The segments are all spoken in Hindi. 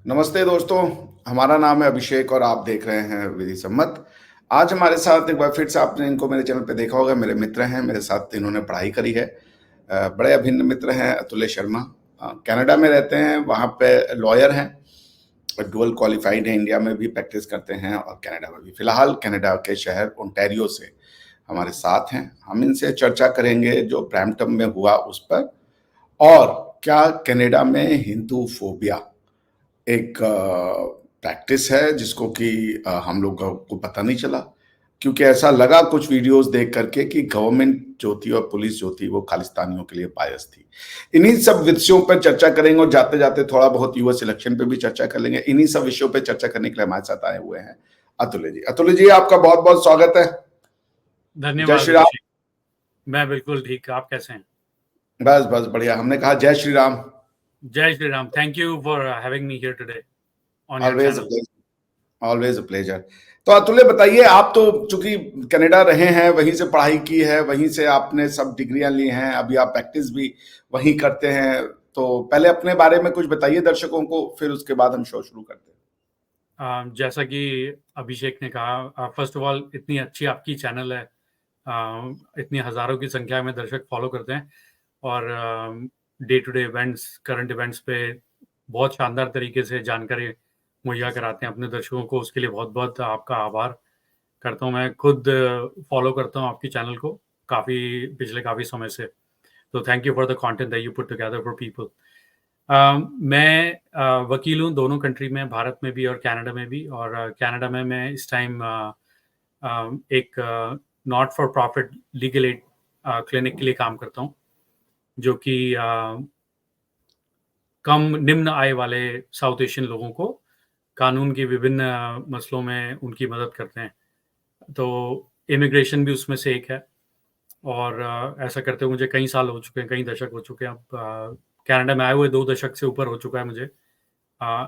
नमस्ते दोस्तों, हमारा नाम है अभिषेक और आप देख रहे हैं विधि सम्मत। आज हमारे साथ एक बार फिर से आपने इनको मेरे चैनल पे देखा होगा, मेरे मित्र हैं, मेरे साथ इन्होंने पढ़ाई करी है। बड़े अभिन्न मित्र हैं अतुल्य शर्मा। कनाडा में रहते हैं, वहाँ पे लॉयर हैं, डुअल क्वालिफाइड हैं, इंडिया में भी प्रैक्टिस करते हैं और कनाडा में भी। फिलहाल कनाडा के शहर ओंटारियो से हमारे साथ हैं। हम इनसे चर्चा करेंगे जो ब्रैम्पटन में हुआ उस पर, और क्या कनाडा में हिंदू फोबिया एक प्रैक्टिस है जिसको कि हम लोगों को पता नहीं चला, क्योंकि ऐसा लगा कुछ वीडियोस देख करके कि गवर्नमेंट जो थी और पुलिस जो थी वो खालिस्तानियों के लिए बायस थी। इन्हीं सब विषयों पर चर्चा करेंगे और जाते जाते थोड़ा बहुत यूएस इलेक्शन पे भी चर्चा कर लेंगे। इन्हीं सब विषयों पे चर्चा करने के लिए हमारे साथ आए हुए हैं अतुल्य जी। अतुल्य जी, आपका बहुत बहुत स्वागत है। जय धन्यवाद श्री राम। अभिषेक। मैं बिल्कुल ठीक। आप कैसे हैं? बस बस बढ़िया। हमने कहा जय श्री राम। जय Shri Ram. Thank you for having me here today on your always channel. Always a pleasure. तो अतुल्य बताइए, आप तो चूंकि कनाडा रहे हैं, वहीं से पढ़ाई की है, वहीं से आपने सब डिग्रियां ली हैं, अभी आप प्रैक्टिस भी वहीं करते हैं। तो पहले अपने बारे में कुछ बताइए दर्शकों को, फिर उसके बाद हम शो शुरू करते हैं। जैसा कि अभिषेक ने कहा, फर्स्ट ऑफ ऑल इतनी अच्छी आपकी चैनल है। इतनी हज़ारों की संख्या में दर्शक फॉलो करते हैं और day to day events, current events पे बहुत शानदार तरीके से जानकारी मुहैया कराते हैं अपने दर्शकों को। उसके लिए बहुत बहुत आपका आभार करता हूँ। मैं खुद फॉलो करता हूँ आपकी चैनल को पिछले काफ़ी समय से। तो thank you for the content that you put together for people. मैं वकील हूँ दोनों कंट्री में, भारत में भी और कनाडा में भी। और कनाडा में मैं इस टाइम एक not for profit legal aid clinic के लिए काम करता हूँ, जो कि कम निम्न आय वाले साउथ एशियन लोगों को कानून के विभिन्न मसलों में उनकी मदद करते हैं। तो इमिग्रेशन भी उसमें से एक है। और ऐसा करते हुए मुझे कई साल हो चुके हैं, कई दशक हो चुके हैं। अब कनाडा में आए हुए 2 दशक से ऊपर हो चुका है मुझे।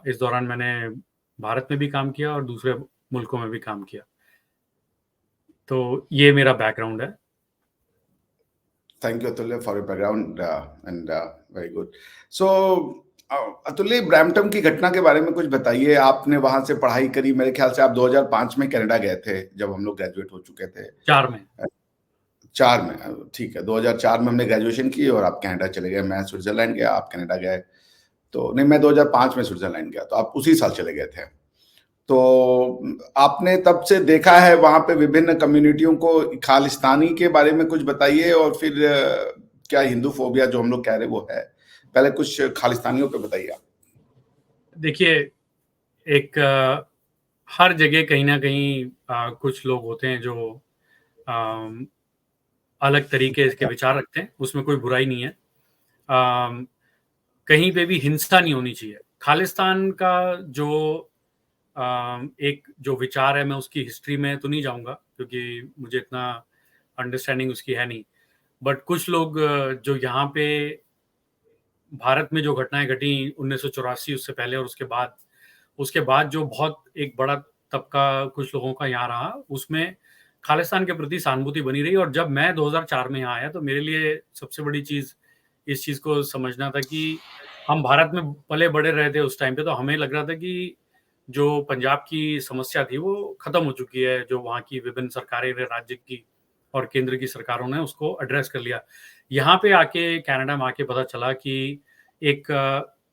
इस दौरान मैंने भारत में भी काम किया और दूसरे मुल्कों में भी काम किया। तो ये मेरा बैकग्राउंड है। Thank you Atulya for your background and very good. So Atulya, Brampton की घटना के बारे में कुछ बताइए। आपने वहां से पढ़ाई करी, मेरे ख्याल से आप 2005 में कनाडा गए थे जब हम लोग ग्रेजुएट हो चुके थे। 4 में। 4 में, ठीक है। 2004 में हमने ग्रेजुएशन की और आप कनाडा चले गए। मैं स्विट्जरलैंड गया, आप कनाडा गए। तो नहीं, मैं 2005 में स्विट्जरलैंड गया, तो आप उसी साल चले गए थे। तो आपने तब से देखा है वहां पे विभिन्न कम्युनिटियों को। खालिस्तानी के बारे में कुछ बताइए, और फिर क्या हिंदू फोबिया जो हम लोग कह रहे वो है। पहले कुछ खालिस्तानियों पे बताइए आप। देखिए, एक हर जगह कहीं न कहीं कुछ लोग होते हैं जो अ, अलग तरीके के विचार रखते हैं, उसमें कोई बुराई नहीं है। अ, कहीं पे भी हिंसा नहीं होनी चाहिए। खालिस्तान का जो एक जो विचार है, मैं उसकी हिस्ट्री में तो नहीं जाऊँगा क्योंकि मुझे इतना अंडरस्टैंडिंग उसकी है नहीं। बट कुछ लोग जो यहाँ पे भारत में जो घटनाएँ घटी 1984 उससे पहले और उसके बाद जो बहुत एक बड़ा तबका कुछ लोगों का यहाँ रहा, उसमें खालिस्तान के प्रति सहानुभूति बनी रही। और जब मैं 2004 में यहाँ आया तो मेरे लिए सबसे बड़ी चीज़ इस चीज़ को समझना था कि हम भारत में पले-बड़े रहे थे उस टाइम पे, तो हमें लग रहा था कि जो पंजाब की समस्या थी वो खत्म हो चुकी है, जो वहाँ की विभिन्न सरकारें ने, राज्य की और केंद्र की सरकारों ने उसको एड्रेस कर लिया। यहाँ पे आके, कनाडा में आके पता चला कि एक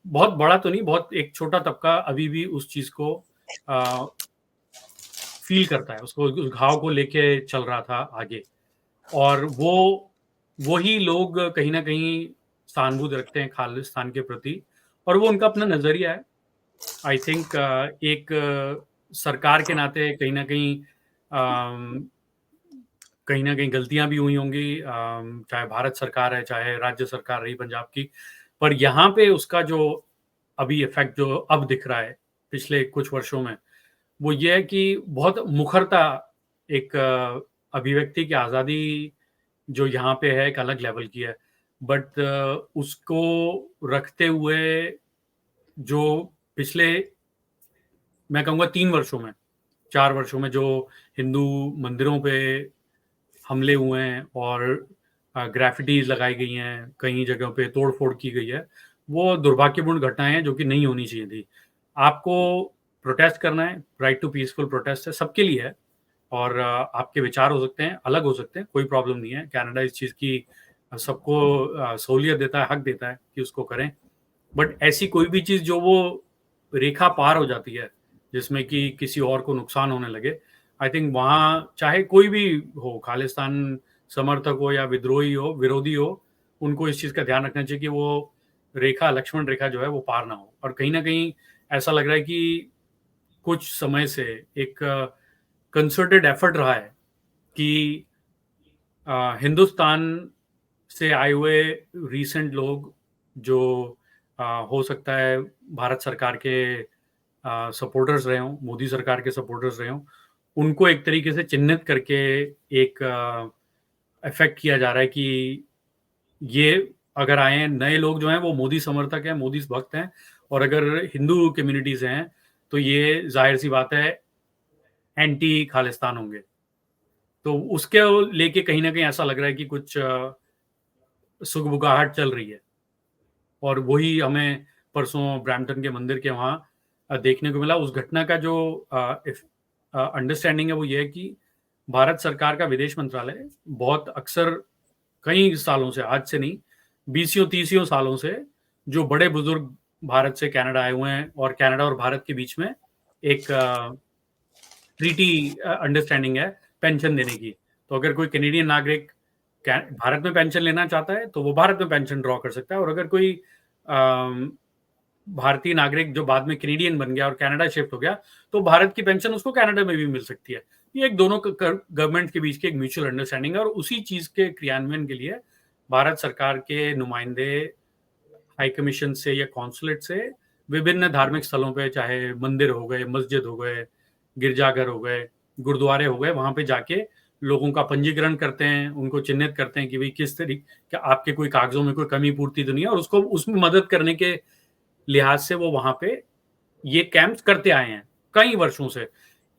बहुत बड़ा तो नहीं, बहुत एक छोटा तबका अभी भी उस चीज़ को अ, फ़ील करता है, उसको उस घाव को लेके चल रहा था आगे। और वही लोग कहीं न कहीं सहानुभूति रखते हैं खालिस्तान के प्रति, और वो उनका अपना नज़रिया है। आई थिंक एक सरकार के नाते कहीं न कहीं गलतियाँ भी हुई होंगी, चाहे भारत सरकार है, चाहे राज्य सरकार रही पंजाब की। पर यहाँ पे उसका जो अभी इफ़ेक्ट जो अब दिख रहा है, पिछले कुछ वर्षों में, वो ये है कि बहुत मुखरता, एक अभिव्यक्ति की आज़ादी जो यहाँ पे है, एक अलग लेवल की है। बट उसको रखते हुए जो पिछले, मैं कहूँगा 3 वर्षों में, 4 वर्षों में जो हिंदू मंदिरों पे हमले हुए हैं और ग्राफ़िटीज़ लगाई गई हैं, कई जगहों पे तोड़-फोड़ की गई है, वो दुर्भाग्यपूर्ण घटनाएँ हैं जो कि नहीं होनी चाहिए थी। आपको प्रोटेस्ट करना है, राइट टू पीसफुल प्रोटेस्ट है, सबके लिए है और आपके विचार हो सकते हैं, अलग हो सकते हैं, कोई प्रॉब्लम नहीं है। कनाडा इस चीज़ की सबको सहूलियत देता है, हक देता है कि उसको करें। बट ऐसी कोई भी चीज़ जो वो रेखा पार हो जाती है, जिसमें कि किसी और को नुकसान होने लगे, आई थिंक वहाँ चाहे कोई भी हो, खालिस्तान समर्थक हो या विद्रोही हो, विरोधी हो, उनको इस चीज़ का ध्यान रखना चाहिए कि वो रेखा, लक्ष्मण रेखा जो है वो पार ना हो। और कहीं न कहीं ऐसा लग रहा है कि कुछ समय से एक कंसर्टेड एफर्ट रहा है कि हिंदुस्तान से आए हुए रीसेंट लोग जो हो सकता है भारत सरकार के सपोर्टर्स रहे हों, मोदी सरकार के सपोर्टर्स रहे हों, उनको एक तरीके से चिन्हित करके एक इफेक्ट किया जा रहा है कि ये अगर आए हैं नए लोग जो हैं वो मोदी समर्थक हैं, मोदी भक्त हैं और अगर हिंदू कम्युनिटीज़ हैं, तो ये ज़ाहिर-सी बात है एंटी खालिस्तान होंगे। तो उसके लेके कहीं न कहीं ऐसा लग रहा है कि कुछ सुगबुगाहट चल रही है और वही हमें परसों ब्रैम्पटन के मंदिर के वहाँ देखने को मिला। उस घटना का जो अंडरस्टैंडिंग है वो ये है कि भारत सरकार का विदेश मंत्रालय बहुत अक्सर कई सालों से, आज से नहीं, 20 सालों से जो बड़े-बुजुर्ग भारत से कनाडा आए हुए हैं और कनाडा और भारत के बीच में एक ट्रीटी अंडरस्टैंडिंग है पेंशन देने की। तो अगर कोई कैनेडियन नागरिक भारत में पेंशन लेना चाहता है, तो वो भारत में पेंशन ड्रॉ कर सकता है और अगर कोई भारतीय नागरिक जो बाद में कैनेडियन बन गया और कनाडा शिफ्ट हो गया, तो भारत की पेंशन उसको कनाडा में भी मिल सकती है। ये एक दोनों गवर्नमेंट के बीच की एक म्यूचुअल अंडरस्टैंडिंग है और उसी चीज़ के क्रियान्वयन के लिए भारत सरकार के नुमाइंदे हाई कमीशन से या कॉन्सुलेट से विभिन्न धार्मिक स्थलों पे, चाहे मंदिर हो गए, मस्जिद हो गए, गिरजाघर हो गए, गुरुद्वारे हो गए, वहाँ पे जाके लोगों का पंजीकरण करते हैं, उनको चिन्हित करते हैं कि भई किस क्या आपके कोई कागज़ों में कोई कमी-पूर्ति तो नहीं है और उसको उसमें मदद करने के लिहाज से वो वहाँ पे ये कैंप्स करते आए हैं, कई वर्षों से।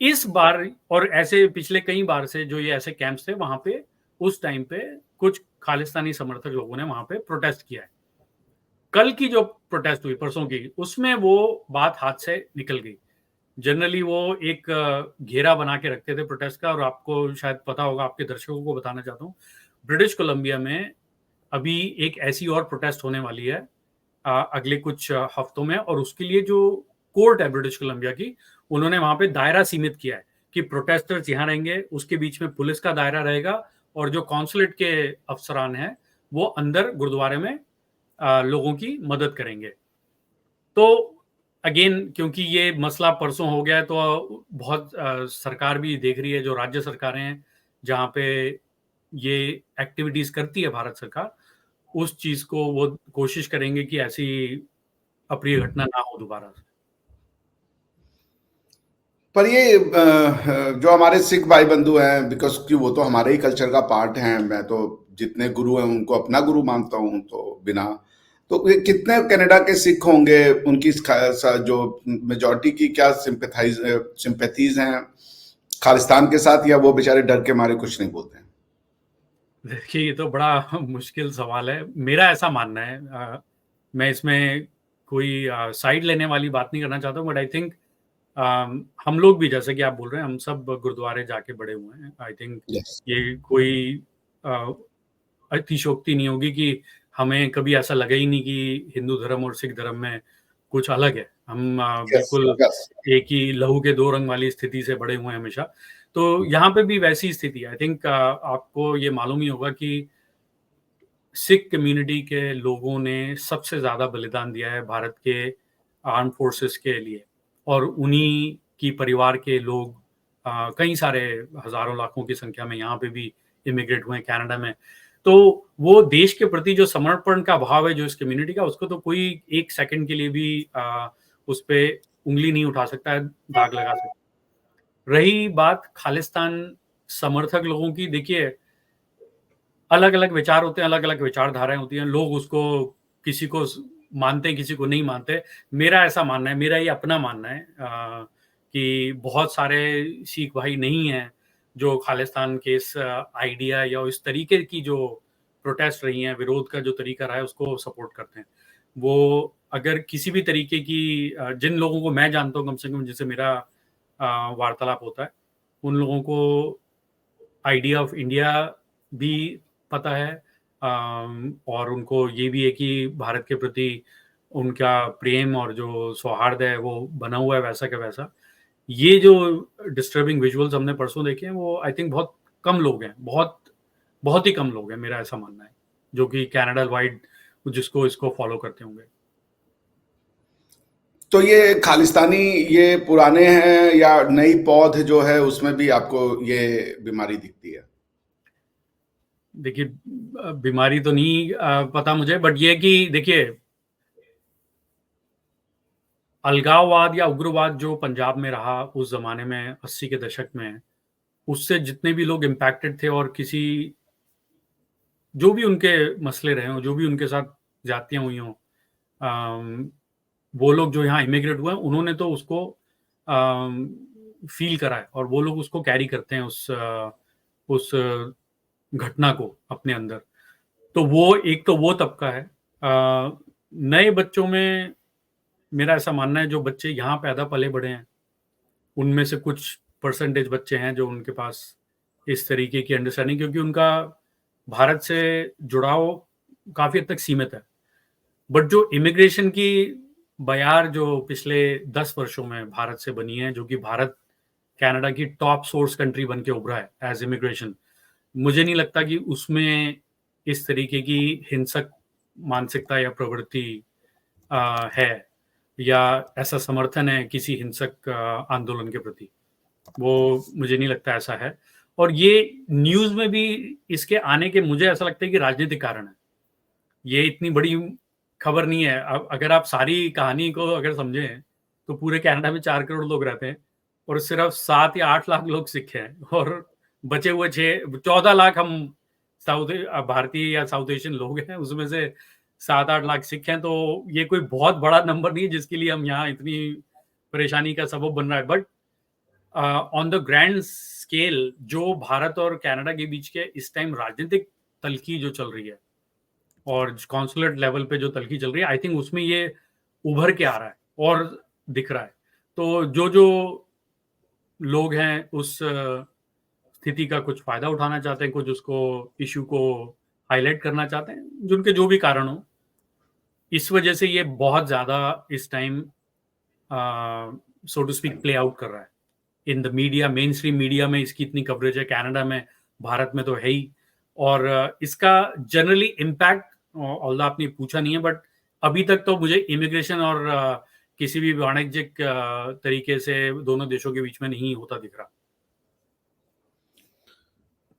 इस बार और ऐसे पिछले कई बार से जो ये ऐसे कैंप्स थे, वहाँ पे उस टाइम पे कुछ खालिस्तानी समर्थक लोगों ने वहाँ पे प्रोटेस्ट किया है। कल की जो प्रोटेस्ट हुई परसों की, उसमें वो बात हाथ से निकल गई। जनरली वो एक घेरा बना के रखते थे प्रोटेस्ट का और आपको शायद पता होगा, आपके दर्शकों को बताना चाहता हूँ, ब्रिटिश कोलंबिया में अभी एक ऐसी और प्रोटेस्ट होने वाली है अगले कुछ हफ्तों में और उसके लिए जो कोर्ट है ब्रिटिश कोलंबिया की, उन्होंने वहाँ पे दायरा सीमित किया है कि प्रोटेस्टर्स यहाँ रहेंगे, उसके बीच में पुलिस का दायरा रहेगा और जो कॉन्सुलेट के अफसरान हैं, वो अंदर गुरुद्वारे में लोगों की मदद करेंगे। तो अगेन क्योंकि ये मसला परसों हो गया है तो बहुत सरकार भी देख रही है, जो राज्य सरकारें हैं, जहाँ पे ये एक्टिविटीज़ करती है भारत सरकार, उस चीज़ को वो कोशिश करेंगे कि ऐसी अप्रिय घटना ना हो दोबारा। पर ये जो हमारे सिख भाई बंधु हैं, बिकॉज कि वो तो हमारे ही कल्चर का पार्ट हैं, मैं तो जितने गुरु हैं उनको अपना गुरु मानता हूँ, तो बिना तो ये कितने कनाडा के सिख होंगे, उनकी जो मेजॉरिटी की क्या सिंपैथीज हैं खालिस्तान के साथ, या वो बेचारे डर के मारे कुछ नहीं बोलते हैं? देखिए, ये तो बड़ा मुश्किल सवाल है। मेरा ऐसा मानना है मैं इसमें कोई साइड लेने वाली बात नहीं करना चाहता हूँ, बट आई थिंक हम लोग भी जैसे कि आप बोल रहे हैं, हम सब गुरुद्वारे जाके बड़े हुए हैं। I think yes. ये कोई अ, अतिशयोक्ति नहीं होगी कि हमें कभी ऐसा लगा ही नहीं कि हिंदू धर्म और सिख धर्म में कुछ अलग है। हम यस। बिल्कुल यस। एक ही लहू के दो रंग वाली स्थिति से बड़े हुए हैं हमेशा। तो यहाँ पे भी वैसी स्थिति है। आई थिंक आपको ये मालूम ही होगा कि सिख कम्युनिटी के लोगों ने सबसे ज़्यादा बलिदान दिया है भारत के आर्म्ड फोर्सेस के लिए और उन्हीं की परिवार के लोग कई सारे हज़ारों लाखों की संख्या में यहाँ पे भी इमिग्रेट हुए हैं कनाडा में। तो वो देश के प्रति जो समर्पण का भाव है जो इस कम्युनिटी का, उसको तो कोई 1 सेकंड के लिए भी उस पे उँगली नहीं उठा सकता है, दाग लगा सकता है। रही बात खालिस्तान समर्थक लोगों की, देखिए अलग-अलग विचार होते हैं, अलग-अलग विचारधाराएँ होती हैं। लोग उसको किसी को मानते हैं, किसी को नहीं मानते। मेरा ऐसा मानना है, मेरा ये अपना मानना है कि बहुत सारे सिख भाई नहीं हैं, जो खालिस्तान के इस आइडिया या इस तरीके की जो प्रोटेस्ट रही हैं, विरोध का जो तरीका रहा है, उसको सपोर्ट करते हैं। वो अगर किसी भी तरीके की जिन लोगों को मैं जानता हूँ कम से कम जिनसे मेरा वार्तालाप होता है, उन लोगों को आइडिया ऑफ इंडिया भी पता है, और उनको ये भी है कि भारत के प्रति उनका प्रेम और जो सौहार्द है वो बना हुआ है वैसा का वैसा। ये जो डिस्टर्बिंग विजुअल्स हमने परसों देखे हैं वो आई थिंक बहुत कम लोग हैं, बहुत बहुत ही कम लोग हैं, मेरा ऐसा मानना है, जो कि कनाडा वाइड जिसको इसको फॉलो करते होंगे। तो ये खालिस्तानी, ये पुराने हैं या नई पौध जो है उसमें भी आपको ये बीमारी दिखती है? देखिए, बीमारी तो नहीं पता मुझे, बट ये है कि देखिए, अलगाववाद या उग्रवाद जो पंजाब में रहा उस ज़माने में 80 के दशक में, उससे जितने भी लोग इम्पैक्टेड थे और किसी जो भी उनके मसले रहे हों, जो भी उनके साथ ज़्यादतियाँ हुई हों, वो लोग जो यहाँ इमिग्रेट हुए हैं, उन्होंने तो उसको फ़ील करा है और वो लोग उसको कैरी करते हैं उस घटना को अपने अंदर। तो वो एक तो वो तबका है। नए बच्चों में मेरा ऐसा मानना है जो बच्चे यहाँ पैदा पले-बड़े हैं, उनमें से कुछ परसेंटेज बच्चे हैं जो उनके पास इस तरीके की अंडरस्टैंडिंग, क्योंकि उनका भारत से जुड़ाव काफ़ी हद तक सीमित है। बट जो इमिग्रेशन की बयार जो पिछले 10 वर्षों में भारत से बनी है, जो कि भारत कनाडा की टॉप सोर्स कंट्री बन के उभरा है एज़ इमिग्रेशन, मुझे नहीं लगता कि उसमें इस तरीके की हिंसक मानसिकता या प्रवृत्ति है, या ऐसा समर्थन है किसी हिंसक आंदोलन के प्रति। वो मुझे नहीं लगता ऐसा है। और ये न्यूज़ में भी इसके आने के मुझे ऐसा लगता है कि राजनीतिक कारण है। ये इतनी बड़ी खबर नहीं है। अब अगर आप सारी कहानी को अगर समझें, तो पूरे कनाडा में 4 करोड़ लोग रहते हैं और सिर्फ 7 या 8 लाख लोग सिख हैं और बचे हुए 14 लाख हम भारतीय या साउथ एशियन लोग हैं, उसमें से 7-8 लाख सिख हैं, तो ये कोई बहुत बड़ा नंबर नहीं है जिसके लिए हम यहाँ इतनी परेशानी का सबब बन रहा है। But on the grand scale जो भारत और कनाडा के बीच के इस टाइम राजनीतिक तल्खी जो चल रही है और कॉन्सुलेट लेवल पे जो तल्खी चल रही है, आई थिंक उसमें ये उभर के आ रहा है और दिख रहा है। तो जो लोग हैं उस स्थिति का कुछ फ़ायदा उठाना चाहते हैं, कुछ उसको इश्यू को हाइलाइट करना चाहते हैं, जिनके जो भी कारण हो, इस वजह से ये बहुत ज़्यादा इस time so to speak play out कर रहा है। In the media, mainstream media में इसकी इतनी कवरेज है, कनाडा में, भारत में तो है ही। और इसका जनरली इम्पैक्ट ऑल्दो आपने पूछा नहीं है, बट अभी तक तो मुझे इमिग्रेशन और किसी भी वाणिज्यिक तरीके से दोनों देशों के बीच में नहीं होता दिख रहा।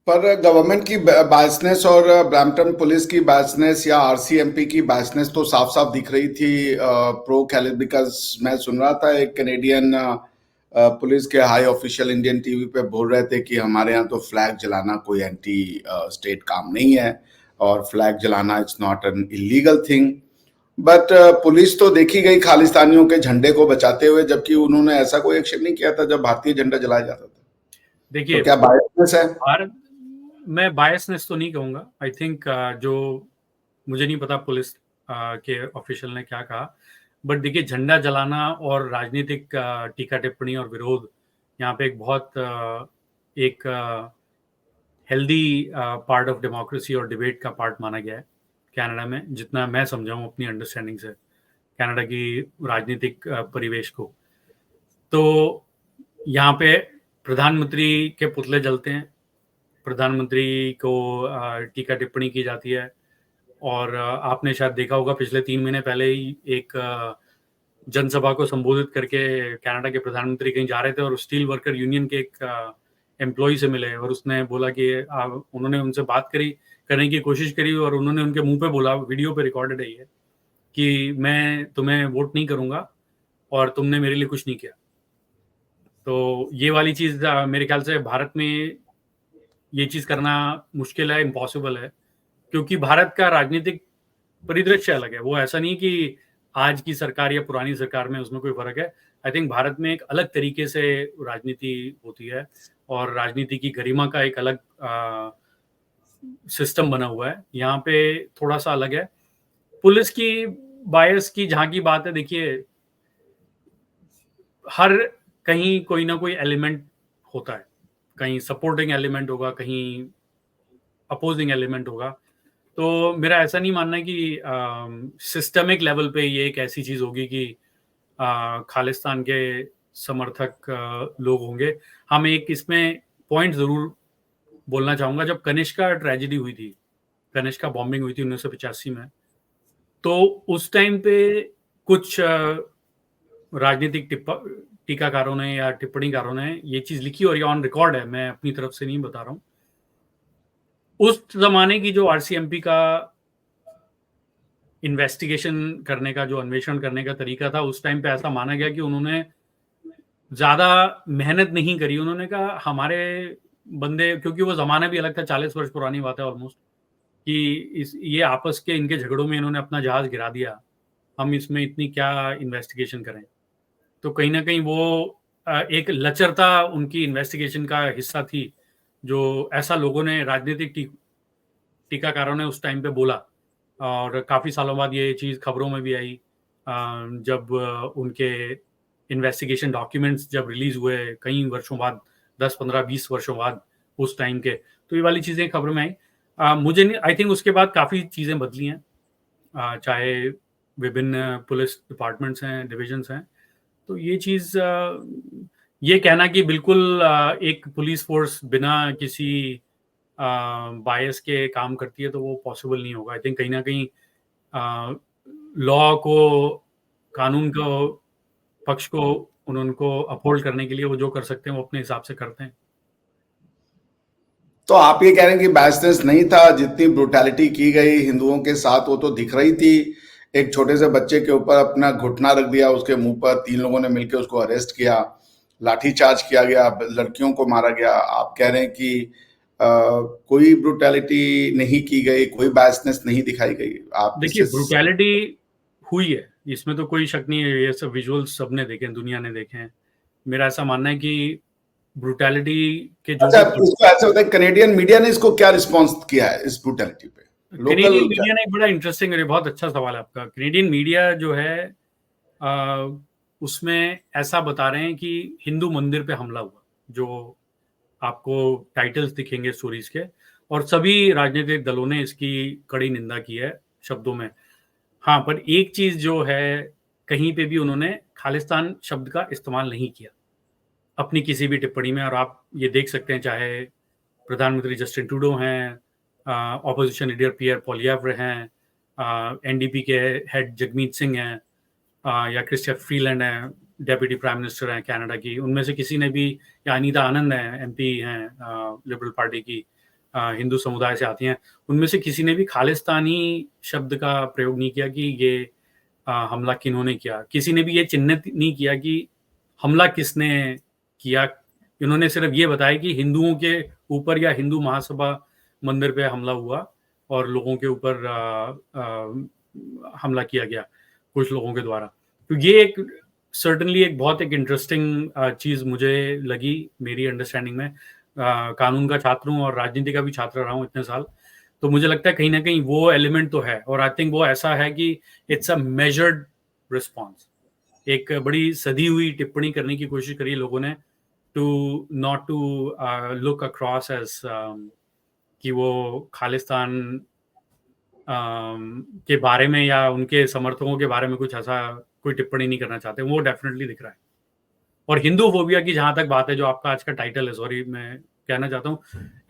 पर गवर्नमेंट की बायसनेस और ब्रैम्पटन पुलिस की बायसनेस या आरसीएमपी की बायसनेस तो साफ साफ दिख रही थी प्रो कैलिब, बिकॉज मैं सुन रहा था एक कैनेडियन पुलिस के हाई ऑफिशियल इंडियन टीवी पे बोल रहे थे कि हमारे यहाँ तो फ्लैग जलाना कोई एंटी स्टेट काम नहीं है और फ्लैग जलाना it's not an illegal thing. But police तो देखी गई खालिस्तानियों के झंडे को बचाते हुए, जबकि उन्होंने ऐसा कोई एक्शन नहीं किया था जब भारतीय झंडा जलाया जाता था। देखिए, तो क्या बायसनेस है? भारत मैं बायसनेस तो नहीं कहूँगा। आई थिंक जो मुझे नहीं पता पुलिस के ऑफिशियल ने क्या कहा, बट देखिए, झंडा जलाना और राजनीतिक टीका-टिप्पणी और विरोध यहाँ पे एक बहुत एक हेल्दी पार्ट ऑफ डेमोक्रेसी और डिबेट का पार्ट माना गया है कनाडा में, जितना मैं समझा हूँ अपनी अंडरस्टैंडिंग से कनाडा की राजनीतिक परिवेश को। तो यहाँ पे प्रधानमंत्री के पुतले जलते हैं, प्रधानमंत्री को टीका-टिप्पणी की जाती है, और आपने शायद देखा होगा पिछले 3 महीने पहले ही एक जनसभा को संबोधित करके कनाडा के प्रधानमंत्री कहीं जा रहे थे और स्टील वर्कर यूनियन के एक एम्प्लॉई से मिले और उसने बोला कि उन्होंने उनसे बात करने की कोशिश करी और उन्होंने उनके मुँह पे बोला, वीडियो पे रिकॉर्डेड है ये, कि मैं तुम्हें वोट नहीं करूँगा और तुमने मेरे लिए कुछ नहीं किया। तो ये वाली चीज़ मेरे ख्याल से भारत में ये चीज़ करना मुश्किल है, इम्पॉसिबल है, क्योंकि भारत का राजनीतिक परिदृश्य अलग है। वो ऐसा नहीं कि आज की सरकार या पुरानी सरकार में उसमें कोई फ़र्क है। आई थिंक भारत में एक अलग तरीके से राजनीति होती है और राजनीति की गरिमा का एक अलग सिस्टम बना हुआ है। यहाँ पे थोड़ा-सा अलग है। पुलिस की बायस की जहाँ की बात है, देखिए हर कहीं कोई ना कोई एलिमेंट होता है, कहीं सपोर्टिंग एलिमेंट होगा, कहीं अपोजिंग एलिमेंट होगा। तो मेरा ऐसा नहीं मानना है कि सिस्टमिक लेवल पे ये एक ऐसी चीज़ होगी कि खालिस्तान के समर्थक लोग होंगे। हम एक इसमें पॉइंट ज़रूर बोलना चाहूँगा, जब कनिष्का ट्रेजेडी हुई थी, कनिष्का बॉम्बिंग हुई थी 1985 में, तो उस टाइम पे कुछ राजनीतिक टीकाकारों ने या टिप्पणीकारों ने ये चीज़ लिखी और ये ऑन रिकॉर्ड है, मैं अपनी तरफ से नहीं बता रहा हूँ। उस ज़माने की जो आरसीएमपी का इन्वेस्टिगेशन करने का, जो अन्वेषण करने का तरीका था, उस टाइम पे ऐसा माना गया कि उन्होंने ज़्यादा मेहनत नहीं करी। उन्होंने कहा हमारे बंदे, क्योंकि वो ज़माना भी अलग था, 40 वर्ष पुरानी बात है ऑलमोस्ट, कि ये आपस के इनके झगड़ों में इन्होंने अपना जहाज़ गिरा दिया, हम इसमें इतनी क्या इन्वेस्टिगेशन करें। तो कहीं न कहीं वो एक लचरता उनकी इन्वेस्टिगेशन का हिस्सा थी, जो ऐसा लोगों ने, राजनीतिक टीकाकारों ने उस टाइम पे बोला। और काफ़ी सालों बाद ये चीज़ खबरों में भी आई, जब उनके इन्वेस्टिगेशन डॉक्यूमेंट्स जब रिलीज़ हुए कई वर्षों बाद, 10, 15, 20 वर्षों बाद उस टाइम के, तो ये वाली चीज़ें खबरों में आई। मुझे नहीं, आई थिंक उसके बाद काफ़ी चीज़ें बदली हैं, चाहे विभिन्न पुलिस डिपार्टमेंट्स हैं, डिविजन्स हैं। तो ये चीज़, ये कहना कि बिल्कुल एक पुलिस फ़ोर्स बिना किसी बायस के काम करती है, तो वो पॉसिबल नहीं होगा। आई थिंक कहीं न कहीं लॉ को, कानून को, पक्ष को, उनको अपहोल्ड करने के लिए वो जो कर सकते हैं, वो अपने हिसाब से करते हैं। तो आप ये कह रहे हैं कि बायसनेस नहीं था, जितनी ब्रुटैलिटी की गई हिंदुओं के साथ वो तो दिख रही थी। एक छोटे से बच्चे के ऊपर अपना घुटना रख दिया, उसके मुंह पर 3 लोगों ने मिलकर उसको अरेस्ट किया, लाठीचार्ज किया गया, लड़कियों को मारा गया। आप कह रहे हैं कि कोई ब्रुटैलिटी नहीं की गई, कोई बायसनेस नहीं दिखाई गई। आप देखिए, इससे ब्रुटैलिटी हुई है, इसमें तो कोई शक नहीं है, ये सब विजुअल्स सबने देखे हैं, दुनिया ने देखे हैं। मेरा ऐसा मानना है कि ब्रुटैलिटी के जो अच्छा, भी इसको ऐसे होता है, कनेडियन मीडिया ने इसको क्या रिस्पॉन्स किया है इस ब्रुटैलिटी पे? लोकल कैनेडियन मीडिया ने, बड़ा इंटरेस्टिंग है, बहुत अच्छा सवाल है आपका। कैनेडियन मीडिया जो है, उसमें ऐसा बता रहे हैं कि हिंदू मंदिर पे हमला हुआ, जो आपको टाइटल्स दिखेंगे स्टोरीज के, और सभी राजनीतिक दलों ने इसकी कड़ी निंदा की है शब्दों में। हाँ, पर एक चीज जो है, कहीं पे भी उन्होंने खालिस्तान शब्द का इस्तेमाल नहीं किया अपनी किसी भी टिप्पणी में। और आप ये देख सकते हैं, चाहे प्रधानमंत्री जस्टिन ट्रूडो हैं, ऑपोजिशन लीडर पियर पोलियावर हैं, एनडीपी के हेड जगमीत सिंह हैं, या क्रिस्टिया फ्रीलैंड हैं, डेप्यूटी प्राइम मिनिस्टर हैं कनाडा की, उनमें से किसी ने भी, या अनीता आनंद हैं, एमपी हैं लिबरल पार्टी की, हिंदू समुदाय से आती हैं, उनमें से किसी ने भी खालिस्तानी शब्द का प्रयोग नहीं किया कि ये हमला किन्होंने किया। किसी ने भी ये चिन्हित नहीं किया कि हमला किसने किया। इन्होंने सिर्फ ये बताया कि हिंदुओं के ऊपर या हिंदू महासभा मंदिर पे हमला हुआ और लोगों के ऊपर हमला किया गया कुछ लोगों के द्वारा। तो ये एक सर्टेनली एक बहुत एक इंटरेस्टिंग चीज़ मुझे लगी मेरी अंडरस्टैंडिंग में। कानून का छात्र हूँ और राजनीति का भी छात्र रहा हूँ इतने साल, तो मुझे लगता है कहीं ना कहीं वो एलिमेंट तो है। और आई थिंक वो ऐसा है कि इट्स अ मेजर्ड रिस्पॉन्स। एक बड़ी सधी हुई टिप्पणी करने की कोशिश करी लोगों ने, to not to look across as कि वो खालिस्तान के बारे में या उनके समर्थकों के बारे में कुछ ऐसा कोई टिप्पणी नहीं करना चाहते। वो डेफिनेटली दिख रहा है। और हिंदू फोबिया की जहां तक बात है, जो आपका आज का टाइटल है, सॉरी मैं कहना चाहता हूँ,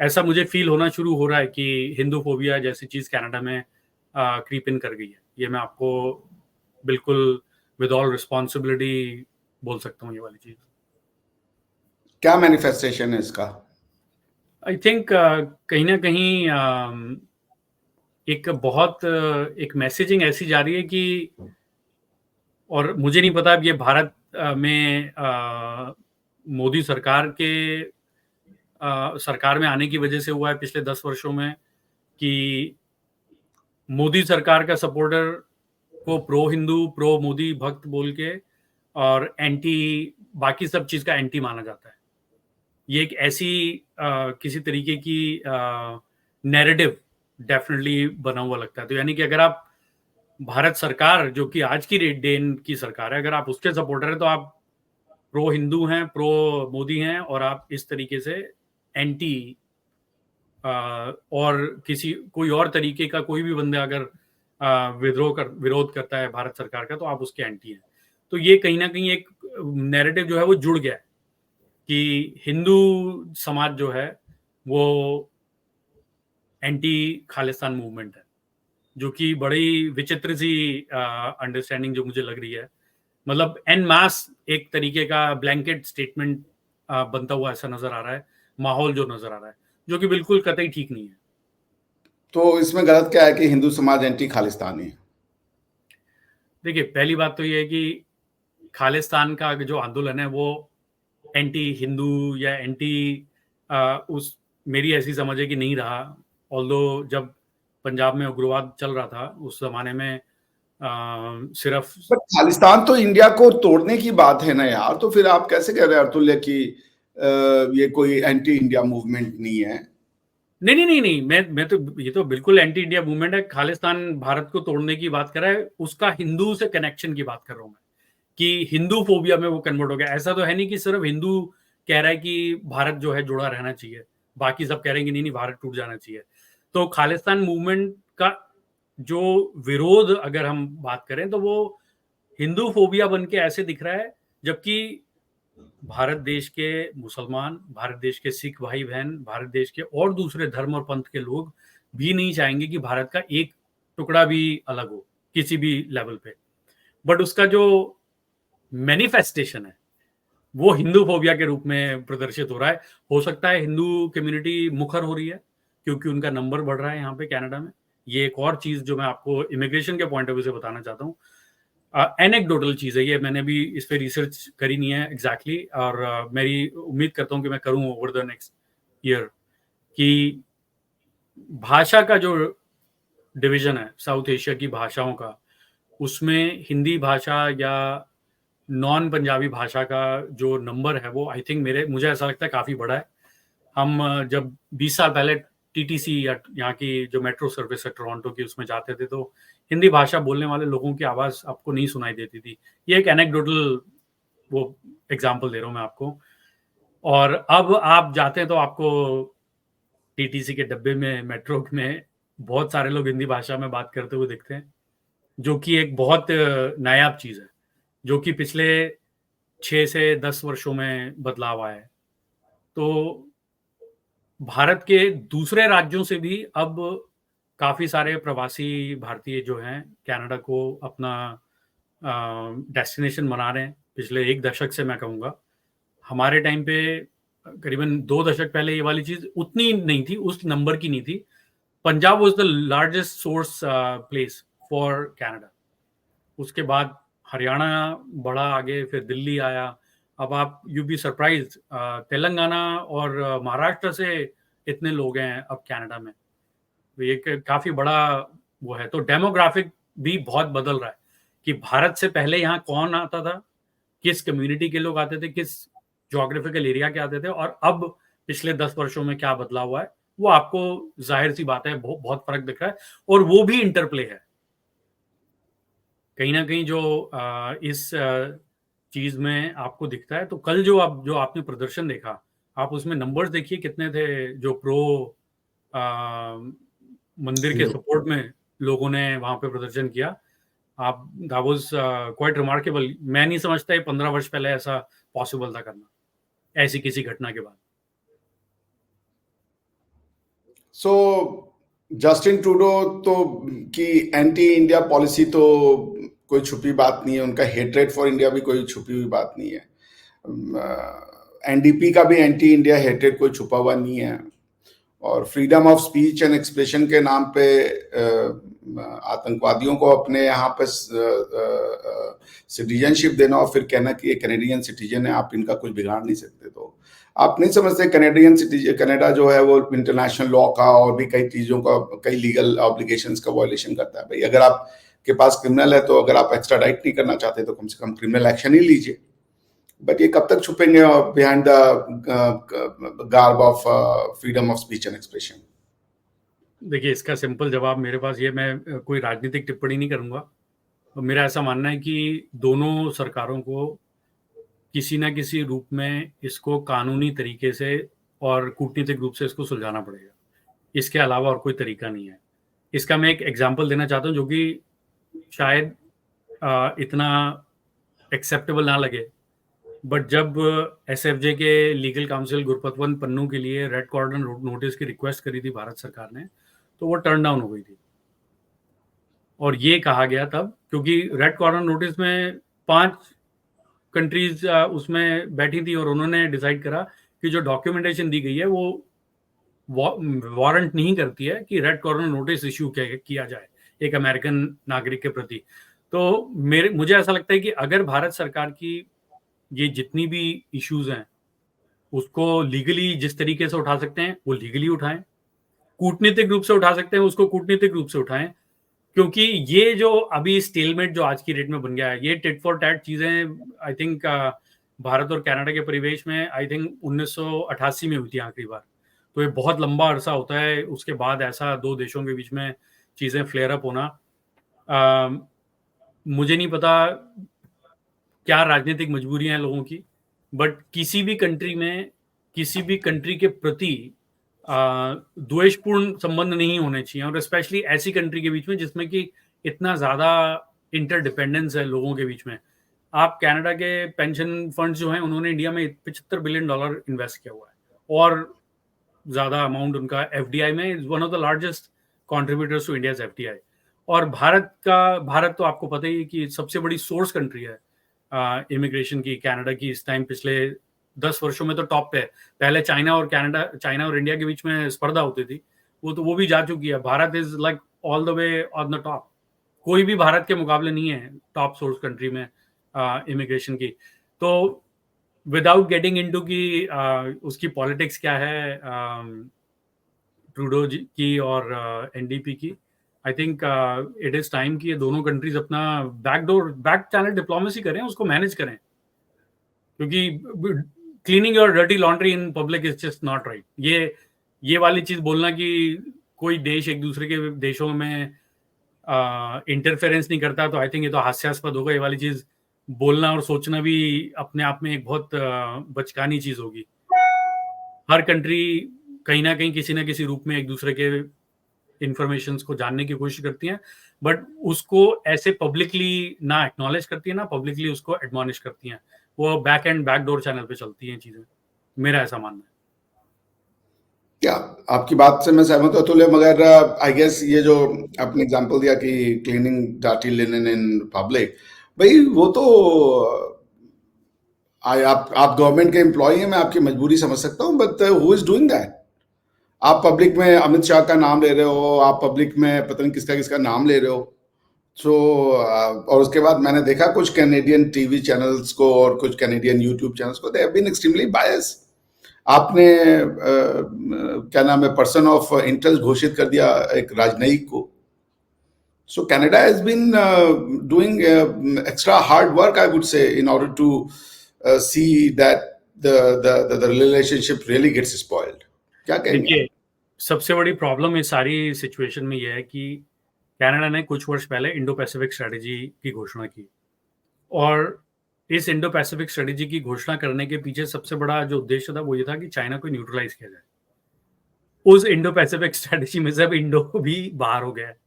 ऐसा मुझे फील होना शुरू हो रहा है कि हिंदू फोबिया जैसी चीज कनाडा में क्रीप इन कर गई है। ये मैं आपको बिल्कुल विद ऑल रिस्पॉन्सिबिलिटी बोल सकता हूँ, ये वाली चीज। क्या मैनिफेस्टेशन है इसका? आई थिंक कहीं ना कहीं एक बहुत एक मैसेजिंग ऐसी जा रही है कि, और मुझे नहीं पता अब ये भारत में मोदी सरकार के सरकार में आने की वजह से हुआ है पिछले 10 वर्षों में, कि मोदी सरकार का सपोर्टर को प्रो हिंदू, प्रो मोदी भक्त बोल के, और एंटी, बाकी सब चीज का एंटी माना जाता है। ये एक ऐसी किसी तरीके की नैरेटिव डेफिनेटली बना हुआ लगता है। तो यानी कि अगर आप भारत सरकार जो कि आज की डेन की सरकार है, अगर आप उसके सपोर्टर हैं तो आप प्रो हिंदू हैं, प्रो मोदी हैं, और आप इस तरीके से एंटी और किसी कोई और तरीके का कोई भी बंदा अगर विरोध करता है भारत सरकार का तो आप उसके एंटी हैं। तो ये कहीं ना कहीं एक नैरेटिव जो है वो जुड़ गया है कि हिंदू समाज जो है वो एंटी खालिस्तान मूवमेंट है, जो कि बड़ी विचित्र सी अंडरस्टैंडिंग जो मुझे लग रही है। मतलब एन मास एक तरीके का ब्लैंकेट स्टेटमेंट बनता हुआ ऐसा नजर आ रहा है, माहौल जो नजर आ रहा है, जो कि बिल्कुल कतई ठीक नहीं है। तो इसमें गलत क्या है कि हिंदू समाज एंटी खालिस्तानी है? देखिए, पहली बात तो ये है कि खालिस्तान का जो आंदोलन है वो एंटी हिंदू या एंटी उस मेरी ऐसी समझ है कि नहीं रहा। ऑल्दो जब पंजाब में उग्रवाद चल रहा था उस जमाने में सिर्फ बट खालिस्तान तो इंडिया को तोड़ने की बात है ना यार, तो फिर आप कैसे कह रहे हैं अतुल्य कि ये कोई एंटी इंडिया मूवमेंट नहीं है? नहीं, मैं तो ये तो बिल्कुल एंटी इंडिया मूवमेंट है। खालिस्तान भारत को तोड़ने की बात कर रहा है, उसका हिंदू से कनेक्शन की बात कर रहा हूं मैं, कि हिंदू फोबिया में वो कन्वर्ट हो गया। ऐसा तो है नहीं कि सिर्फ हिंदू कह रहा है कि भारत जो है जुड़ा रहना चाहिए, बाकी सब कह रहे हैं कि नहीं भारत टूट जाना चाहिए। तो खालिस्तान मूवमेंट का जो विरोध अगर हम बात करें तो वो हिंदू फोबिया बन के ऐसे दिख रहा है, जबकि भारत देश के मुसलमान, भारत देश के सिख भाई बहन, भारत देश के और दूसरे धर्म और पंथ के लोग भी नहीं चाहेंगे कि भारत का एक टुकड़ा भी अलग हो किसी भी लेवल पे। बट उसका जो मैनिफेस्टेशन है वो हिंदू फोबिया के रूप में प्रदर्शित हो रहा है। हो सकता है हिंदू कम्युनिटी मुखर हो रही है क्योंकि उनका नंबर बढ़ रहा है यहाँ पे कनाडा में। ये एक और चीज जो मैं आपको इमिग्रेशन के पॉइंट ऑफ व्यू से बताना चाहता हूँ, एनेक्डोटल चीज है ये, मैंने भी इस पे रिसर्च करी नहीं है एग्जैक्टली और मेरी उम्मीद करता हूँ कि मैं करूँ ओवर द नेक्स्ट ईयर, कि भाषा का जो डिवीजन है साउथ एशिया की भाषाओं का, उसमें हिंदी भाषा या नॉन पंजाबी भाषा का जो नंबर है वो आई थिंक मुझे ऐसा लगता है काफी बड़ा है। हम जब 20 साल पहले टीटीसी या यहाँ की जो मेट्रो सर्विस है टोरंटो की उसमें जाते थे तो हिंदी भाषा बोलने वाले लोगों की आवाज आपको नहीं सुनाई देती थी। ये एक एनेक्डोटल वो एग्जांपल दे रहा हूँ मैं आपको। और अब आप जाते हैं तो आपको टीटीसी के डब्बे में, मेट्रो में बहुत सारे लोग हिंदी भाषा में बात करते हुए दिखते हैं, जो कि एक बहुत नायाब चीज है, जो कि पिछले 6 से 10 वर्षों में बदलाव आया है। तो भारत के दूसरे राज्यों से भी अब काफी सारे प्रवासी भारतीय जो हैं कनाडा को अपना डेस्टिनेशन बना रहे हैं। पिछले 1 दशक से मैं कहूँगा, हमारे टाइम पे करीबन 2 दशक पहले ये वाली चीज उतनी नहीं थी, उस नंबर की नहीं थी। Punjab was the largest source place for Canada. उसके बाद हरियाणा बढ़ा आगे, फिर दिल्ली आया। अब आप यू बी सरप्राइज, तेलंगाना और महाराष्ट्र से इतने लोग हैं अब कनाडा में। तो ये काफी बड़ा वो है। तो डेमोग्राफिक भी बहुत बदल रहा है कि भारत से पहले यहाँ कौन आता था, किस कम्युनिटी के लोग आते थे, किस ज्योग्राफिकल एरिया के आते थे, और अब पिछले 10 वर्षों में क्या बदलाव हुआ है वो आपको जाहिर सी बात है बहुत फर्क दिख रहा है। और वो भी इंटरप्ले है कहीं ना कहीं जो इस चीज में आपको दिखता है। तो कल जो आपने प्रदर्शन देखा, आप उसमें नंबर्स देखिए कितने थे जो प्रो मंदिर के सपोर्ट में लोगों ने वहां पे प्रदर्शन किया। आप दैट वाज क्वाइट रिमार्केबल। मैं नहीं समझता ये 15 वर्ष पहले ऐसा पॉसिबल था करना, ऐसी किसी घटना के बाद। सो जस्टिन ट्रूडो तो की एंटी इंडिया पॉलिसी तो कोई छुपी बात नहीं है, उनका हेट्रेड फॉर इंडिया भी कोई छुपी हुई बात नहीं है। एनडीपी का भी एंटी इंडिया हेट्रेड कोई छुपा हुआ नहीं है। और freedom of speech and expression के नाम पे आतंकवादियों को अपने यहाँ पे सिटीजनशिप देना और फिर कहना कि ये कैनेडियन सिटीजन है, आप इनका कुछ बिगाड़ नहीं सकते। तो आप नहीं समझते कैनेडियन सिटीजन, कनाडा जो है वो इंटरनेशनल लॉ का और भी कई चीजों का, कई लीगल ऑब्लिगेशंस का वायलेशन करता है। भाई अगर आप के पास क्रिमिनल है तो अगर आप एक्स्ट्राडाइट नहीं करना चाहते तो कम से कम क्रिमिनल एक्शन ही लीजिए। बट ये कब तक छुपेंगे behind the garb of freedom of speech and expression? देखिए, इसका सिंपल जवाब मेरे पास ये, मैं कोई राजनीतिक टिप्पणी नहीं करूँगा। तो मेरा ऐसा मानना है कि दोनों सरकारों को किसी न किसी रूप में इसको कानूनी तरीके से और कूटनीतिक रूप से इसको सुलझाना पड़ेगा। इसके अलावा और कोई तरीका नहीं है। इसका मैं एक एग्ज़ाम्पल देना चाहता हूँ जो कि शायद इतना एक्सेप्टेबल ना लगे, बट जब एसएफजे के लीगल काउंसिल गुरपतवंत पन्नू के लिए रेड कॉर्नर नोटिस की रिक्वेस्ट करी थी भारत सरकार ने, तो वो टर्न डाउन हो गई थी। और ये कहा गया तब, क्योंकि रेड कॉर्नर नोटिस में 5 कंट्रीज़ उसमें बैठी थी और उन्होंने डिसाइड करा कि जो डॉक्यूमेंटेशन दी गई है वो वारंट नहीं करती है कि रेड कॉर्नर नोटिस इश्यू किया जाए एक अमेरिकन नागरिक के प्रति। तो मुझे ऐसा लगता है कि अगर भारत सरकार की ये जितनी भी इश्यूज हैं उसको लीगली जिस तरीके से उठा सकते हैं वो लीगली उठाएं, कूटनीतिक रूप से उठा सकते हैं उसको कूटनीतिक रूप से उठाएं, क्योंकि ये जो अभी स्टेलमेट जो आज की डेट में बन गया है, ये टिट फॉर टैट चीजें आई थिंक भारत और कनाडा के परिवेश में आई थिंक 1988 में हुई थी आखिरी बार। तो ये बहुत लंबा अरसा होता है, उसके बाद ऐसा दो देशों के बीच में चीजें फ्लेयर अप होना। मुझे नहीं पता क्या राजनीतिक मजबूरियां हैं लोगों की, बट किसी भी कंट्री में किसी भी कंट्री के प्रति द्वेषपूर्ण संबंध नहीं होने चाहिए, और स्पेशली ऐसी कंट्री के बीच में जिसमें कि इतना ज्यादा इंटरडिपेंडेंस है लोगों के बीच में। आप कनाडा के पेंशन फंड जो हैं उन्होंने इंडिया में $75 बिलियन इन्वेस्ट किया हुआ है, और ज्यादा अमाउंट उनका एफडीआई में is one of the largest contributors to India's FDI. और भारत तो आपको पता ही है कि सबसे बड़ी सोर्स कंट्री है इमिग्रेशन की कनाडा की। इस टाइम पिछले 10 वर्षों में तो टॉप पे है। पहले चाइना और इंडिया के बीच में स्पर्धा होती थी, वो भी जा चुकी है। Bharat is like all the way on the top. कोई भी भारत के मुकाबले नहीं है टॉप सोर्स कंट्री में इमिग्रेशन की। तो विदाउट गेटिंग इनटू की उसकी पॉलिटिक्स क्या है ट्रूडो जी की और एनडीपी की, I think it is time कि ये दोनों कंट्रीज अपना बैक चैनल डिप्लोमेसी करें, उसको मैनेज करें, क्योंकि cleaning your dirty laundry in public is just not right. ये वाली चीज बोलना कि कोई देश एक दूसरे के देशों में इंटरफेरेंस नहीं करता, तो आई थिंक ये तो हास्यास्पद होगा। ये वाली चीज बोलना और सोचना भी अपने आप में एक बहुत बचकानी चीज होगी। हर कंट्री कहीं ना कहीं किसी ना किसी रूप में एक दूसरे के इंफॉर्मेशन को जानने की कोशिश करती हैं, बट उसको ऐसे पब्लिकली ना एक्नॉलेज करती है ना पब्लिकली उसको एडमॉनिश करती हैं। वो बैकडोर चैनल पे चलती हैं चीजें, मेरा ऐसा मानना है। क्या आपकी बात से मैं सहमत हूँ अतुल्य, मगर आई गेस ये जो आपने एग्जांपल दिया कि cleaning dirty linen in public, भाई वो तो आप गवर्नमेंट के एम्प्लॉय हैं, मैं आपकी मजबूरी समझ सकता हूँ, but who is doing that? आप पब्लिक में अमित शाह का नाम ले रहे हो, आप पब्लिक में पता नहीं किसका किसका नाम ले रहे हो। सो और उसके बाद मैंने देखा कुछ कैनेडियन टीवी चैनल्स को और कुछ कैनेडियन यूट्यूब चैनल्स को, दे हैव बीन एक्सट्रीमली बायस। आपने क्या नाम है, पर्सन ऑफ इंटरेस्ट घोषित कर दिया एक राजनयिक को। So Canada has been doing extra hard work, I would say, in order to see that the relationship really gets spoiled. क्या कहेंगे? देखिए, सबसे बड़ी प्रॉब्लम इस सारी सिचुएशन में यह है कि कनाडा ने कुछ वर्ष पहले इंडो पैसिफिक स्ट्रेटेजी की घोषणा की, और इस इंडो पैसिफिक स्ट्रेटेजी की घोषणा करने के पीछे सबसे बड़ा जो उद्देश्य था वो ये था कि चाइना को न्यूट्रलाइज किया जाए। उस इंडो पैसिफिक स्ट्रेटेजी में से अब इंडो भी बाहर हो गया है।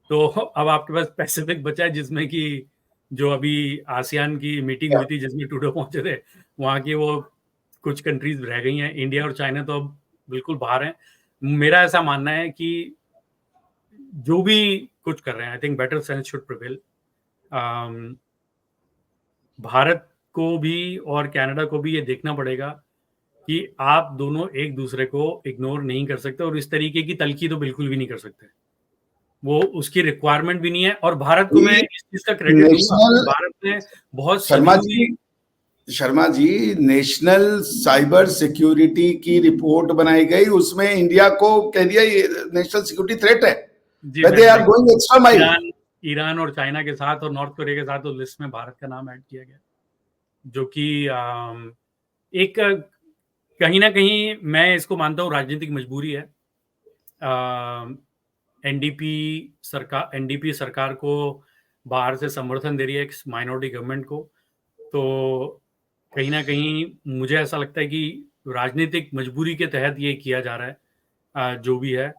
तो अब आपके पास पैसिफिक बचा है, जिसमें कि जो अभी आसियान की मीटिंग हुई थी जिसमें ट्रूडो पहुंचे थे, वहां की वो कुछ कंट्रीज रह गई हैं। इंडिया और चाइना तो अब बिल्कुल बाहर हैं। मेरा ऐसा मानना है कि जो भी कुछ कर रहे हैं, I think better sense should prevail. Bharat को भी और कनाडा को भी ये देखना पड़ेगा कि आप दोनों एक दूसरे को इग्नोर नहीं कर सकते, और इस तरीके की तलखी तो बिल्कुल भी नहीं कर सकते। वो उसकी रिक्वायरमेंट भी नहीं है। और भारत को मैं इस चीज का क्रेडिट दूंगा, भारत ने बहुत Sharma ji, national cyber security की रिपोर्ट बनाई गई, उसमें इंडिया को कह दिया ये नेशनल सिक्योरिटी थ्रेट है। They are going extra mile. Iran और चाइना के साथ और नॉर्थ कोरिया के साथ उस लिस्ट में भारत का नाम ऐड किया गया, जो कि एक कहीं ना कहीं मैं इसको मानता हूँ राजनीतिक मजबूरी है। एनडीपी सरकार को बाहर से समर्थन दे रही है, एक माइनॉरिटी गवर्नमेंट को। तो कहीं ना कहीं मुझे ऐसा लगता है कि राजनीतिक मजबूरी के तहत ये किया जा रहा है, जो भी है।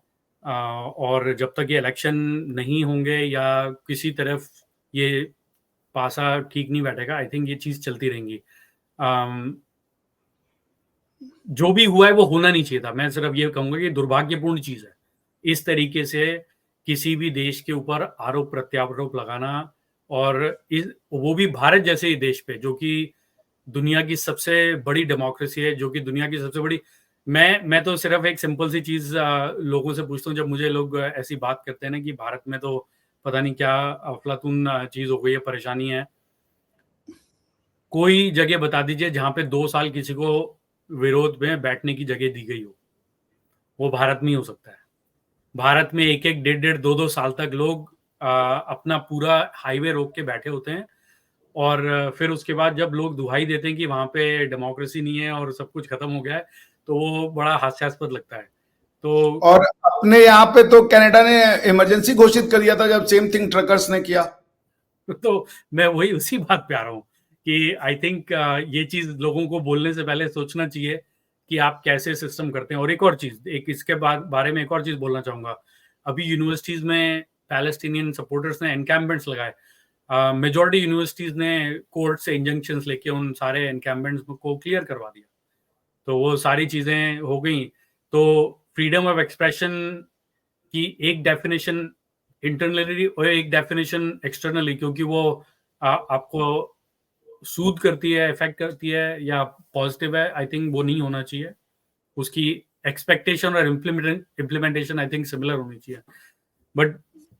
और जब तक ये इलेक्शन नहीं होंगे या किसी तरफ ये पासा ठीक नहीं बैठेगा, आई थिंक ये चीज चलती रहेंगी। जो भी हुआ है वो होना नहीं चाहिए था। मैं सिर्फ ये कहूंगा कि दुर्भाग्यपूर्ण चीज है इस तरीके से किसी भी देश के ऊपर आरोप प्रत्यारोप लगाना, और वो भी भारत जैसे ही देश पे, जो कि दुनिया की सबसे बड़ी डेमोक्रेसी है, जो कि दुनिया की सबसे बड़ी। मैं तो सिर्फ एक सिंपल सी चीज लोगों से पूछता हूँ, जब मुझे लोग ऐसी बात करते हैं ना कि भारत में तो पता नहीं क्या अफलातून चीज हो गई है, परेशानी है। कोई जगह बता दीजिए जहां पे 2 साल किसी को विरोध में बैठने की जगह दी गई हो। वो भारत में ही हो सकता है। भारत में 1-1, 1.5-1.5, 2-2 साल तक लोग अपना पूरा हाईवे रोक के बैठे होते हैं, और फिर उसके बाद जब लोग दुहाई देते हैं कि वहां पे डेमोक्रेसी नहीं है और सब कुछ खत्म हो गया है, तो वो बड़ा हास्यास्पद लगता है। तो और अपने यहाँ पे तो कनाडा ने इमरजेंसी घोषित कर दिया था जब सेम थिंग ट्रकर्स ने किया। तो मैं वही उसी बात पे आ रहा हूँ कि आई थिंक ये चीज लोगों को बोलने से पहले सोचना चाहिए कि आप कैसे सिस्टम करते हैं। और एक और चीज, एक इसके बारे में एक और चीज बोलना चाहूंगा। अभी यूनिवर्सिटीज में पैलेस्टीनियन सपोर्टर्स ने एनकैम्पमेंट्स लगाए। मेजॉरिटी यूनिवर्सिटीज ने कोर्ट से इंजंक्शंस लेके उन सारे एनकैम्पमेंट्स को क्लियर करवा दिया। तो वो सारी चीजें हो गई। तो फ्रीडम ऑफ एक्सप्रेशन की एक डेफिनेशन इंटरनली और एक डेफिनेशन एक्सटर्नली, क्योंकि वो आपको सूद करती है, इफेक्ट करती है या पॉजिटिव है, आई थिंक वो नहीं होना चाहिए। उसकी एक्सपेक्टेशन और इम्प्लीमेंटेशन आई थिंक सिमिलर होनी चाहिए। बट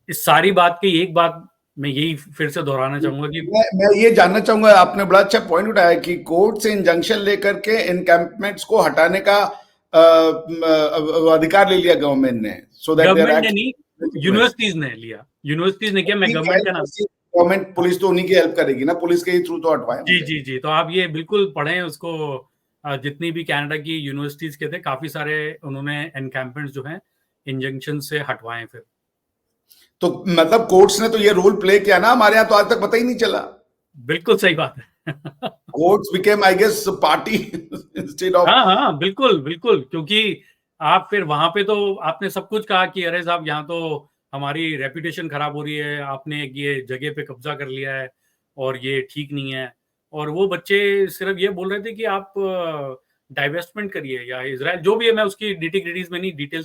इस सारी बात की एक बात मैं यही फिर से दोहराना चाहूंगा कि मैं ये जानना चाहूंगा, आपने बड़ा अच्छा पॉइंट उठाया कि कोर्ट से इंजंक्शन लेकर के एनकैंपमेंट्स को हटाने का अधिकार ले लिया गवर्नमेंट ने, सो दैट देयर गवर्नमेंट ने नहीं, एक्ट। यूनिवर्सिटीज ने लिया। यूनिवर्सिटीज ने किया, मैं गवर्नमेंट का नाम। गवर्नमेंट पुलिस तो उन्हीं की हेल्प करेगी ना, पुलिस के ही थ्रू तो हटवाए जी होंगे। जी जी, तो आप ये बिल्कुल पढ़ें उसको। जितनी भी कनाडा की यूनिवर्सिटीज के थे, काफी सारे उन्होंने एनकैंपमेंट्स जो हैं इंजंक्शन से हटवाए फिर। तो मतलब कोर्ट्स ने तो ये रोल प्ले किया ना, हमारे यहाँ तो आज तक पता ही नहीं चला। बिल्कुल सही बात है। Courts became I guess party instead of. हाँ हाँ, बिल्कुल बिल्कुल, क्योंकि आप फिर वहां पे तो आपने सब कुछ कहा कि अरे साहब यहाँ तो हमारी रेपुटेशन खराब हो रही है, आपने ये जगह पे कब्जा कर लिया है और ये ठीक नहीं है। और वो बच्चे सिर्फ ये बोल रहे थे कि आप डाइवेस्टमेंट करिए या इजराइल, जो भी है, मैं उसकी डिटेल्स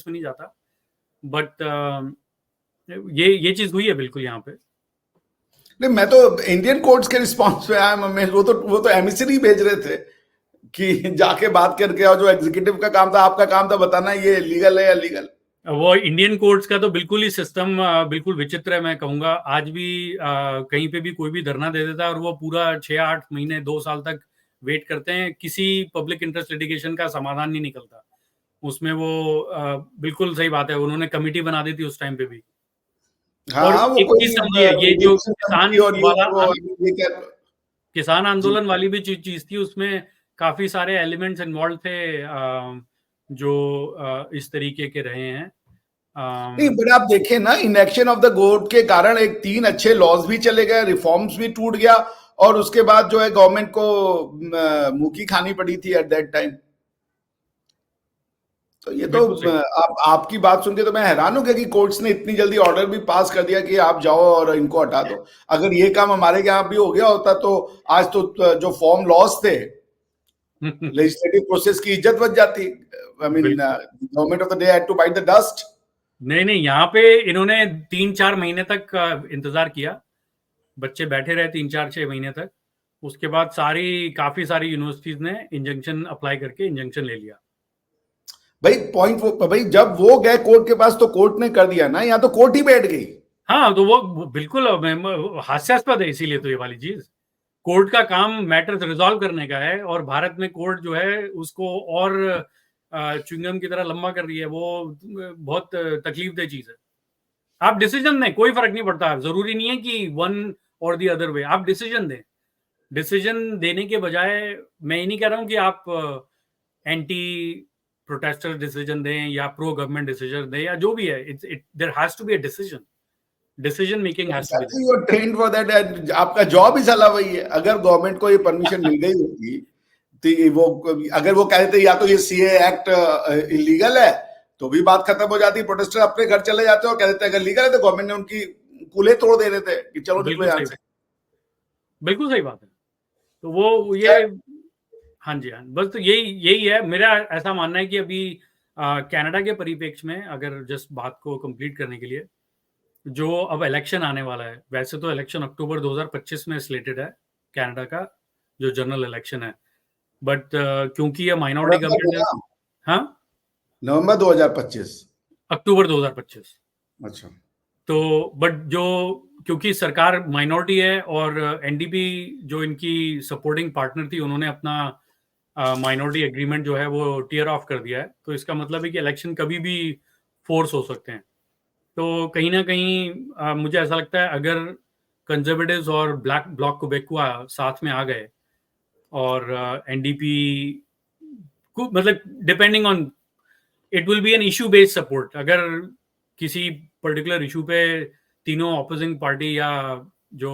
में नहीं जाता। बट ये चीज हुई है बिल्कुल यहाँ पे। नहीं, मैं तो इंडियन कोर्ट्स के रिस्पॉन्स पे आया। वो तो एमिसरी भेज रहे थे कि जाके बात करके आओ। जो एग्जीक्यूटिव का काम था, आपका काम था बताना ये लीगल है या लीगल। वो इंडियन कोर्ट्स का तो बिल्कुल ही सिस्टम बिल्कुल विचित्र है। मैं कहूंगा आज भी कहीं पे भी कोई भी धरना दे देता है और वो पूरा 6-8 महीने 2 साल तक वेट करते हैं, किसी पब्लिक इंटरेस्ट लिटिगेशन का समाधान नहीं निकलता उसमें। वो बिल्कुल सही बात है, उन्होंने कमेटी बना दी थी उस टाइम पे भी। और हाँ, वो एक कोई चीज समझिए, ये जो mediation कमेटी और ये वो ये क्या। किसान जी। आंदोलन वाली भी चीज थी, उसमें काफी सारे एलिमेंट्स इन्वॉल्व थे जो इस तरीके के रहे हैं। नहीं, बट आप देखें ना, इनएक्शन ऑफ द कोर्ट के कारण एक 3 अच्छे लॉज भी चले गए, रिफॉर्म्स भी टूट गया, और उसके बाद जो है गवर्नमेंट को मुंह की खानी पड़ी थी एट दैट टाइम। तो ये तो बिल्कुल सही। आपकी बात सुन के तो मैं हैरान हो गया कि कोर्ट्स ने इतनी जल्दी ऑर्डर भी पास कर दिया कि आप जाओ और इनको हटा दो। अगर ये काम हमारे यहाँ भी हो गया होता तो आज तो जो फॉर्म लॉस थे, लेजिस्लेटिव प्रोसेस की इज्जत बच जाती। आई मीन बिल्कुल। Government of the day had to bite the dust. नहीं नहीं, यहाँ पे इन्होंने 3-4 महीने तक इंतजार किया, बच्चे बैठे रहे 3-4-6 महीने तक। उसके बाद काफी सारी यूनिवर्सिटीज ने इंजंक्शन अप्लाई करके इंजंक्शन ले लिया। भाई पॉइंट भाई जब वो गए कोर्ट के पास तो कोर्ट ने कर दिया ना, यहाँ तो कोर्ट ही बैठ गई। हाँ, तो वो बिल्कुल हास्यास्पद है। इसीलिए तो ये वाली चीज, कोर्ट का काम मैटर्स रिजॉल्व करने का है, और भारत में कोर्ट जो है उसको और च्युइंगम की तरह लंबा कर रही है। वो बहुत तकलीफदेह चीज है। आप डिसीजन दें, कोई फर्क नहीं पड़ता। जरूरी नहीं है कि वन और दी अदर वे, आप डिसीजन दें। डिसीजन देने के बजाय मैं ये नहीं कह रहा हूं कि आप एंटी प्रोटेस्टर डिसीजन दें या प्रो गवर्नमेंट डिसीजन दें या जो भी है, there has to be a decision making has to be there. You are trained for that, आपका जॉब ही साला वही है। अगर गवर्नमेंट को ये परमिशन मिल गई होती तो वो, अगर वो कहते या तो ये सीए एक्ट इलीगल है तो भी बात खत्म हो जाती, प्रोटेस्टर अपने घर चले जाते और कह देते अगर लीगल है, तो गवर्नमेंट ने उनकी कूल्हे तोड़ दे रहे थे कि चलो निकलो यहाँ से। बिल्कुल सही बात है। तो वो ये हाँ जी, हाँ, बस तो यही है मेरा ऐसा मानना है कि अभी कनाडा के परिप्रेक्ष्य में, अगर जस्ट बात को कंप्लीट करने के लिए, जो अब इलेक्शन आने वाला है, वैसे तो इलेक्शन अक्टूबर 2025 में स्लेटेड है कनाडा का, जो जनरल इलेक्शन है, बट क्योंकि ये माइनॉरिटी गवर्नमेंट है। हाँ, नवंबर 2025, अक्टूबर 2025। अच्छा। तो बट जो क्योंकि सरकार माइनॉरिटी है और एनडीपी जो इनकी सपोर्टिंग पार्टनर थी, उन्होंने अपना माइनॉरिटी एग्रीमेंट जो है वो टीयर ऑफ कर दिया है, तो इसका मतलब है कि इलेक्शन कभी भी फोर्स हो सकते हैं। तो कहीं ना कहीं मुझे ऐसा लगता है अगर कंजर्वेटिव्स और ब्लैक ब्लॉक क्वेबेकवा साथ में आ गए और एनडीपी को, मतलब depending on, it will be an issue based support. अगर किसी पर्टिकुलर इशू पे तीनों ऑपोजिंग पार्टी या जो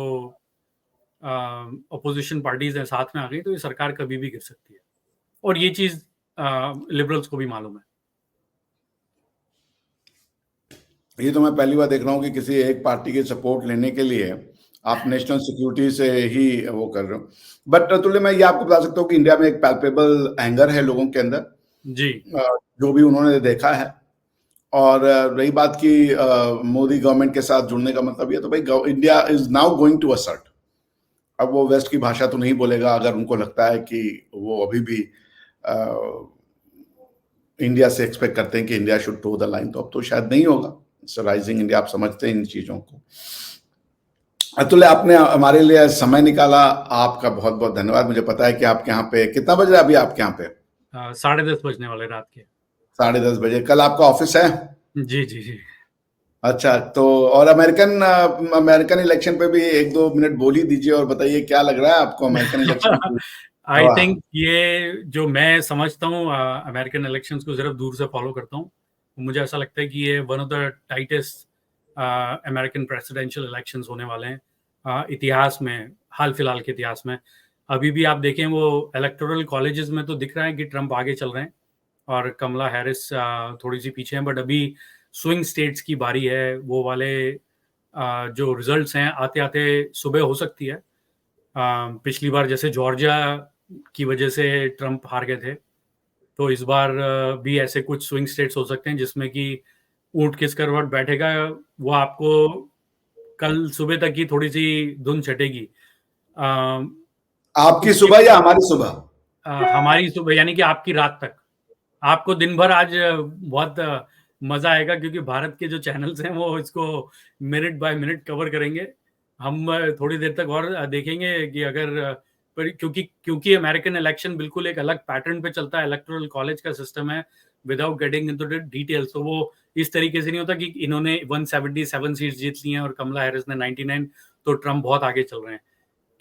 अपोजिशन पार्टीज हैं साथ में आ गई, तो ये सरकार कभी भी गिर सकती है, और ये चीज लिबरल्स को भी मालूम है। ये तो मैं पहली बार देख रहा हूँ कि किसी एक पार्टी की सपोर्ट लेने के लिए आप नेशनल सिक्योरिटी से ही वो कर रहे हो। बट तुल्य, मैं ये आपको बता सकता हूँ कि इंडिया में एक पैल्पेबल एंगर है लोगों के अंदर जी, जो भी उन्होंने देखा है। और रही बात की मोदी गवर्नमेंट के साथ जुड़ने का मतलब, ये तो भाई India is now going to assert. अब वो वेस्ट की भाषा तो नहीं बोलेगा, अगर उनको लगता है कि वो अभी भी इंडिया से एक्सपेक्ट करते हैं कि India should toe the line, तो अब तो शायद नहीं होगा। राइजिंग इंडिया, आप समझते हैं इन चीजों को। अतुल, आपने हमारे लिए समय निकाला, आपका बहुत बहुत धन्यवाद। मुझे पता है कि आपके यहाँ पे कितना बज रहा है अभी आपके यहाँ पे? 10:30 बजने वाले रात के। 10:30 बजे। कल आपका ऑफिस है? जी जी जी। अच्छा, तो और अमेरिकन इलेक्शन पे भी 1-2 मिनट बोल ही दीजिए और बताइए क्या लग रहा है आपको अमेरिकन इलेक्शन की? आई थिंक ये जो मैं समझता हूँ, अमेरिकन इलेक्शंस को सिर्फ दूर से फॉलो करता हूँ, मुझे ऐसा लगता है कि ये one of the tightest American presidential elections होने वाले हैं इतिहास में, हाल फिलहाल के इतिहास में। अभी भी आप देखें, वो इलेक्टोरल कॉलेजेस में तो दिख रहा है कि ट्रंप आगे चल रहे हैं और कमला हैरिस थोड़ी सी पीछे हैं, बट अभी स्विंग स्टेट्स की बारी है। वो वाले जो रिजल्ट्स हैं आते आते सुबह हो सकती है। पिछली बार जैसे जॉर्जिया की वजह से ट्रंप हार गए थे, तो इस बार भी ऐसे कुछ स्विंग स्टेट्स हो सकते हैं जिसमें कि ऊंट किस करवट बैठेगा, वो आपको कल सुबह तक की थोड़ी सी धुन छटेगी। आपकी सुबह या हमारी सुबह? हमारी सुबह यानी कि आपकी रात तक। आपको दिन भर आज बहुत मजा आएगा, क्योंकि भारत के जो चैनल्स हैं वो इसको मिनट बाय मिनट कवर करेंगे। हम थोड़ी देर तक और देखेंगे कि अगर पर क्योंकि अमेरिकन इलेक्शन बिल्कुल एक अलग पैटर्न पे चलता है, इलेक्टोरल कॉलेज का सिस्टम है, without getting into the details. तो वो इस तरीके से नहीं होता कि इन्होंने 177 सीट्स जीत ली हैं और कमला हैरिस ने 99, तो ट्रंप बहुत आगे चल रहे हैं।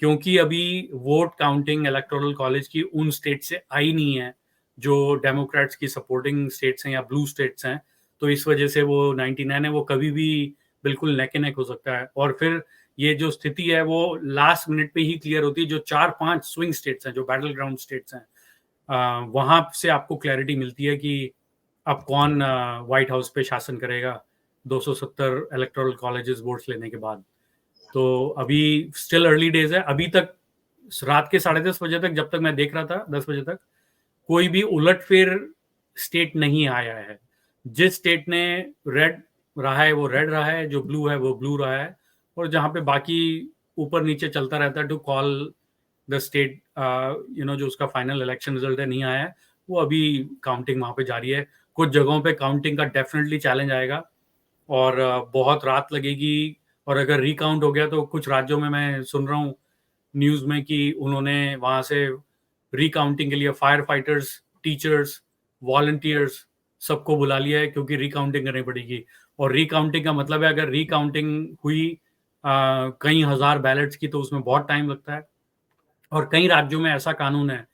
क्योंकि अभी वोट काउंटिंग इलेक्टोरल कॉलेज की उन स्टेट से आई नहीं है जो डेमोक्रेट्स की सपोर्टिंग स्टेट्स हैं या ब्लू स्टेट्स हैं, तो इस वजह से वो 99 है, वो कभी भी बिल्कुल नेक नेक हो सकता है। और फिर ये जो स्थिति है वो लास्ट मिनट पे ही क्लियर होती है। जो 4-5 स्विंग स्टेट्स हैं, जो बैटल ग्राउंड स्टेट्स हैं, वहां से आपको क्लैरिटी मिलती है कि अब कौन व्हाइट हाउस पे शासन करेगा 270 इलेक्टोरल कॉलेजेस वोट्स लेने के बाद। तो अभी स्टिल अर्ली डेज है। अभी तक रात के 10:30 बजे तक, जब तक मैं देख रहा था 10 बजे तक, कोई भी उलटफेर स्टेट नहीं आया है। जिस स्टेट ने रेड रहा है वो रेड रहा है, जो ब्लू है वो ब्लू रहा है, और जहां पे बाकी ऊपर नीचे चलता रहता है टू कॉल द स्टेट, जो उसका फाइनल इलेक्शन रिजल्ट है नहीं आया है, वो अभी काउंटिंग वहां पे जारी है। कुछ जगहों पे काउंटिंग का डेफिनेटली चैलेंज आएगा और बहुत रात लगेगी। और अगर रिकाउंट हो गया तो कुछ राज्यों में मैं सुन रहा हूँ न्यूज में कि उन्होंने वहां से रिकाउंटिंग के लिए फायर फाइटर्स, टीचर्स, वॉलंटियर्स सबको बुला लिया है, क्योंकि रिकाउंटिंग करनी पड़ेगी। और रिकाउंटिंग का मतलब है, अगर रिकाउंटिंग हुई कई हजार बैलेट्स की, तो उसमें बहुत टाइम लगता है। और कई राज्यों में ऐसा कानून है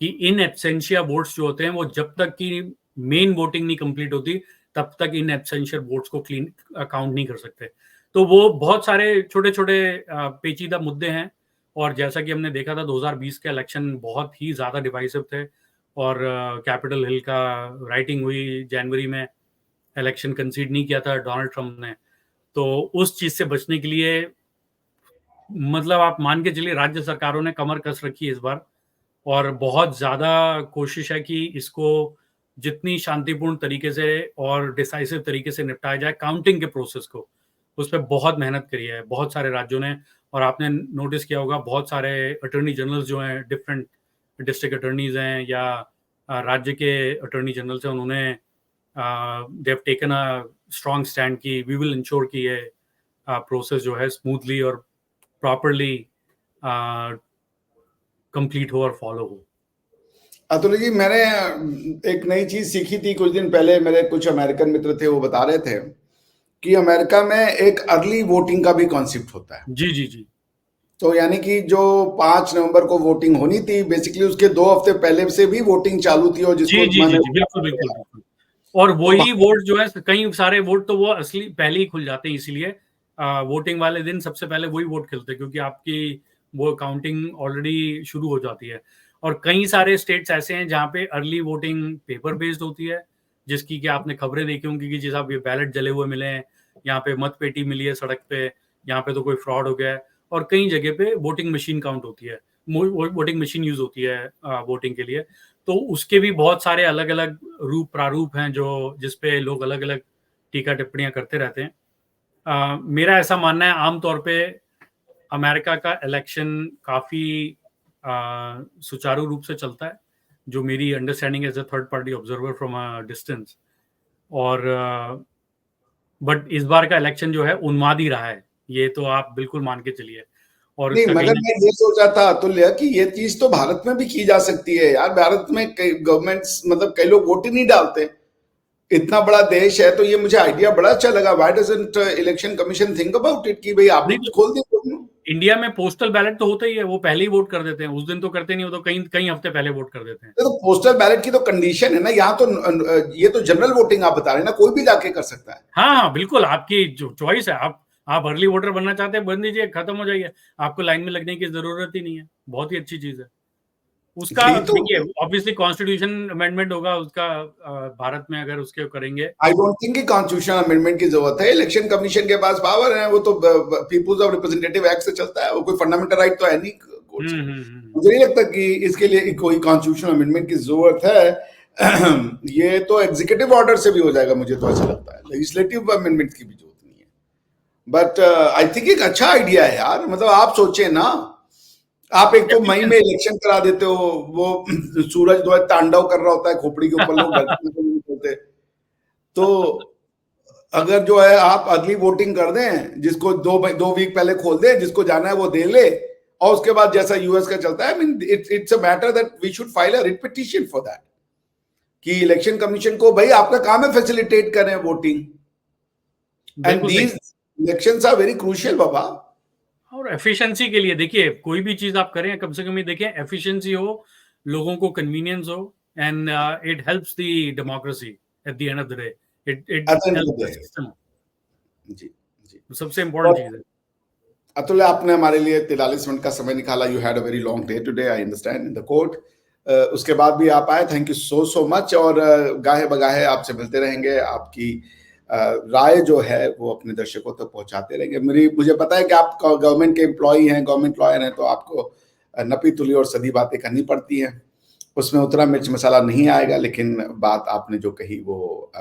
कि इन एब्सेंशिया वोट्स जो होते हैं, वो जब तक कि मेन वोटिंग नहीं कंप्लीट होती तब तक इन एब्सेंशियल वोट्स को क्लीन काउंट नहीं कर सकते। तो वो बहुत सारे छोटे-छोटे पेचीदा मुद्दे हैं और जैसा कि हमने देखा था 2020 के इलेक्शन बहुत ही ज़्यादा डिवाइसिव थे और कैपिटल हिल का राइटिंग हुई जनवरी में, इलेक्शन कंसीड नहीं किया था डोनाल्ड ट्रम्प ने। तो उस चीज़ से बचने के लिए मतलब आप मान के चलिए राज्य सरकारों ने कमर कस रखी है इस बार और बहुत ज़्यादा कोशिश है कि इसको जितनी शांतिपूर्ण तरीके से और डिसाइसिव तरीके से निपटाया जाए काउंटिंग के प्रोसेस को, उस पे बहुत मेहनत करी है, बहुत सारे राज्यों ने। और आपने नोटिस किया होगा बहुत सारे अटॉर्नी जनरल्स जो हैं, डिफरेंट डिस्ट्रिक्ट अटॉर्नीज़ हैं या राज्य के अटॉर्नी जनरल्स हैं, उन्होंने they have taken a strong stand कि वी विल इंश्योर कि ये प्रोसेस जो है स्मूथली और प्रॉपर्ली कंप्लीट हो और फॉलो हो। अतुल जी, मैंने एक नई चीज सीखी थी कुछ दिन पहले। मेरे कुछ अमेरिकन मित्र थे, वो बता रहे थे कि अमेरिका में एक अर्ली वोटिंग का भी कॉन्सेप्ट होता है। जी, जी, जी। तो यानी कि जो 5 नवंबर को वोटिंग होनी थी, बेसिकली उसके 2 हफ्ते पहले से भी वोटिंग चालू थी और जी, जिसको जी, जी, मैंने जी, बिल्कुल, बिल्कुल, बिल्कुल। और तो वही वोट जो है कई सारे वोट तो वो असली पहले ही खुल जाते हैं, इसीलिए वोटिंग वाले दिन सबसे पहले वही वोट खिलते हैं क्योंकि आपकी वो काउंटिंग ऑलरेडी शुरू हो जाती है। और कई सारे स्टेट्स ऐसे हैं जहाँ पे अर्ली वोटिंग पेपर बेस्ड होती है, जिसकी कि आपने खबरें देखी होंगी कि जैसा ये बैलेट जले हुए मिले हैं, यहाँ पे मत पेटी मिली है सड़क पे, यहाँ पे तो कोई फ्रॉड हो गया है। और कई जगह पे वोटिंग मशीन काउंट होती है, वोटिंग मशीन यूज होती है वोटिंग के लिए। तो उसके भी बहुत सारे अलग-अलग रूप प्रारूप हैं जो जिसपे लोग अलग-अलग टीका टिप्पणियाँ करते रहते हैं। मेरा ऐसा मानना है आम तौर पे अमेरिका का इलेक्शन काफ़ी सुचारू रूप से चलता है, जो मेरी understanding as a third party observer from a distance. और बट इस बार का इलेक्शन जो है उन्माद ही रहा है, ये तो आप बिल्कुल मान के चलिए। और नहीं, इसका कहीं मगर न मैं ये सोचा था अतुल्य कि ये चीज तो भारत में भी की जा सकती है यार। भारत में कई गवर्नमेंट्स, मतलब कई लोग वोट ही नहीं डालते। इतना बड़ा देश है, तो ये मुझे आइडिया बड़ा अच्छा लगा। Why doesn't election commission think about it कि भाई आप भी नहीं तो खोल दें। इंडिया में पोस्टल बैलेट तो होता ही है, वो पहले ही वोट कर देते हैं, उस दिन तो करते नहीं, वो तो कई कई हफ्ते पहले वोट कर देते हैं। तो पोस्टल बैलेट की तो कंडीशन है ना यहाँ तो। ये तो जनरल वोटिंग आप बता रहे हैं ना, कोई भी जाके कर सकता है। हाँ, हाँ, बिल्कुल आपकी जो चॉइस है, आप अर्ली वोटर बनना चाहते हैं, बन दीजिए, खत्म हो जाइए। आपको लाइन में लगने की ज़रूरत ही नहीं है। बहुत ही अच्छी चीज़ है। उसका यही तो देखिए ऑब्वियसली कॉन्स्टिट्यूशन अमेंडमेंट होगा उसका भारत में अगर उसके करेंगे। आई डोंट थिंक कि कॉन्स्टिट्यूशनल अमेंडमेंट की जरूरत है। इलेक्शन कमीशन के पास पावर है, वो तो पीपुल्स ऑफ रिप्रेजेंटेटिव एक्ट से चलता है। वो कोई फंडामेंटल राइट तो है नहीं कोर्ट से। मुझे नहीं लगता कि इसके लिए कोई कॉन्स्टिट्यूशनल अमेंडमेंट की जरूरत है। ये तो एग्जीक्यूटिव ऑर्डर से भी हो जाएगा, मुझे तो ऐसा लगता है। लेजिस्लेटिव अमेंडमेंट की भी जरूरत नहीं है। बट आई थिंक एक अच्छा आइडिया है यार। मतलब आप सोचे ना, आप एक तो मई में इलेक्शन करा देते हो, वो सूरज जो है तांडव कर रहा होता है खोपड़ी के ऊपर, लोग डरते नहीं होते। तो अगर जो है आप अगली वोटिंग कर दें, जिसको 2 वीक पहले खोल दें, जिसको जाना है वो दे ले, और उसके बाद जैसा यूएस का चलता है, I mean it's a matter that we should file a writ petition for that कि इलेक्शन कमीशन को, भाई आपका काम है फैसिलिटेट करें वोटिंग, एंड बिल्कुल सही। These elections are very crucial बाबा। और एफिशिएंसी के लिए देखिए कोई भी चीज़ आप करें कम से कम ये देखें एफिशिएंसी हो, लोगों को कन्वीनियंस हो and it helps the democracy at the end of the day. It it at the end of helps the the day. System. जी, जी। सबसे इम्पोर्टेंट और चीज़ है। अतुल, आपने हमारे लिए 43 मिनट का समय निकाला। You had a very long day today, I understand, in the court. उसके बाद भी आप आए, thank you so so much. और गाहे बगाहे आपसे मिलते रहेंगे। आपकी राय जो है वो अपने दर्शकों तक पहुंचाते रहेंगे। मुझे पता है कि आप गवर्नमेंट के एम्प्लॉय हैं, गवर्नमेंट लॉयर हैं, तो आपको नपी तुली और सदी बातें करनी पड़ती हैं। उसमें उतना मिर्च मसाला नहीं आएगा, लेकिन बात आपने जो कही वो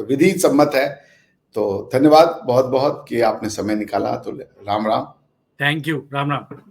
विधि सम्मत है। तो धन्यवाद बहुत बहुत कि आपने समय निकाला। तो राम राम। Thank you. राम राम।